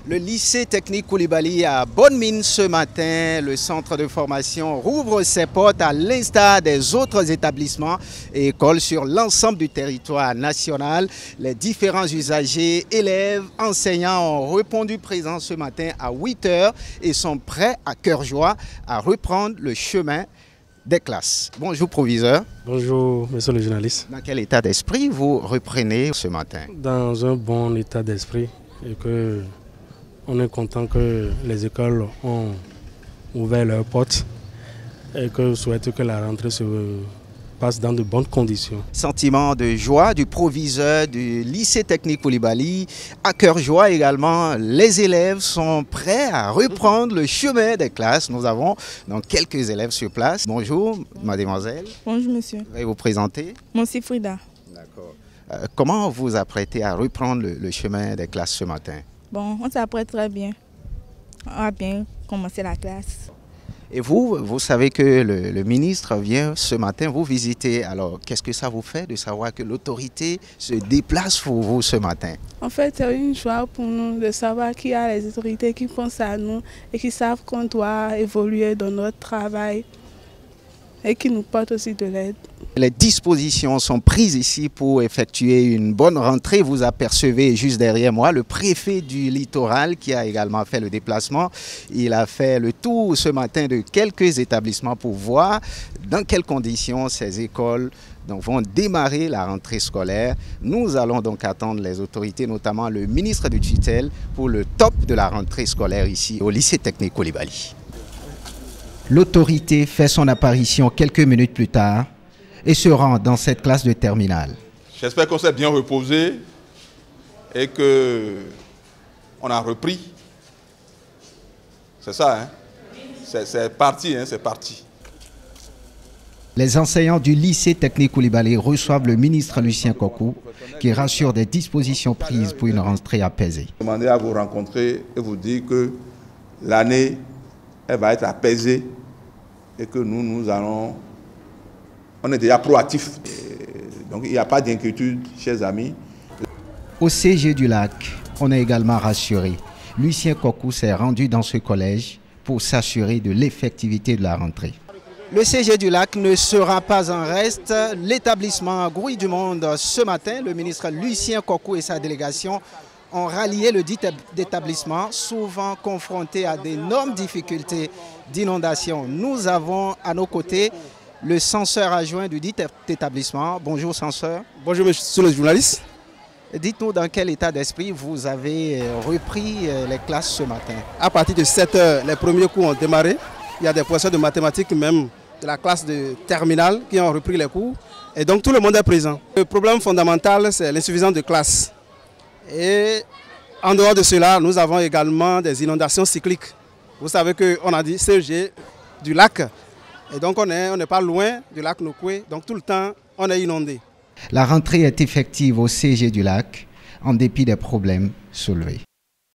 Le lycée technique Koulibaly à bonne mine ce matin. Le centre de formation rouvre ses portes à l'instar des autres établissements et écoles sur l'ensemble du territoire national. Les différents usagers, élèves, enseignants ont répondu présents ce matin à 8 h et sont prêts à cœur joie à reprendre le chemin des classes. Bonjour proviseur. Bonjour monsieur le journaliste. Dans quel état d'esprit vous reprenez ce matin? Dans un bon état d'esprit et que on est content que les écoles ont ouvert leurs portes et que je souhaite que la rentrée se passe dans de bonnes conditions. Sentiment de joie du proviseur du lycée technique Koulibaly. À cœur joie également, les élèves sont prêts à reprendre le chemin des classes. Nous avons donc quelques élèves sur place. Bonjour mademoiselle. Bonjour monsieur. Vous allez vous présenter? Moi c'est Frida. D'accord. Comment vous apprêtez à reprendre le chemin des classes ce matin? Bon, on s'apprête très bien. On a bien commencé la classe. Et vous savez que le ministre vient ce matin vous visiter. Alors, qu'est-ce que ça vous fait de savoir que l'autorité se déplace pour vous ce matin? En fait, c'est une joie pour nous de savoir qu'il y a les autorités qui pensent à nous et qui savent qu'on doit évoluer dans notre travail et qui nous portent aussi de l'aide. Les dispositions sont prises ici pour effectuer une bonne rentrée. Vous apercevez juste derrière moi le préfet du littoral qui a également fait le déplacement. Il a fait le tour ce matin de quelques établissements pour voir dans quelles conditions ces écoles vont démarrer la rentrée scolaire. Nous allons donc attendre les autorités, notamment le ministre de tutelle, pour le top de la rentrée scolaire ici au lycée technique Koulibaly. L'autorité fait son apparition quelques minutes plus tard et se rend dans cette classe de terminale. J'espère qu'on s'est bien reposé et qu'on a repris. C'est ça, hein? C'est parti, hein? C'est parti. Les enseignants du lycée technique Koulibaly reçoivent le ministre Lucien Kokou qui rassure des dispositions prises pour une rentrée apaisée. Je demandais à vous rencontrer et vous dire que l'année, elle va être apaisée et que nous allons... On est déjà proactifs, donc il n'y a pas d'inquiétude, chers amis. Au CG du Lac, on est également rassuré. Lucien Kokou s'est rendu dans ce collège pour s'assurer de l'effectivité de la rentrée. Le CG du Lac ne sera pas en reste. L'établissement Grouille du Monde ce matin, le ministre Lucien Kokou et sa délégation ont rallié le dit établissement, souvent confronté à d'énormes difficultés d'inondation. Nous avons à nos côtés le censeur adjoint du dit établissement. Bonjour censeur. Bonjour monsieur le journaliste. Dites-nous dans quel état d'esprit vous avez repris les classes ce matin. À partir de 7 h, les premiers cours ont démarré. Il y a des professeurs de mathématiques même de la classe de terminale qui ont repris les cours. Et donc tout le monde est présent. Le problème fondamental, c'est l'insuffisance de classes. Et en dehors de cela, nous avons également des inondations cycliques. Vous savez qu'on a dit CG du lac. Et donc on n'est pas loin du lac Nokoué, donc tout le temps on est inondé. La rentrée est effective au CG du Lac en dépit des problèmes soulevés.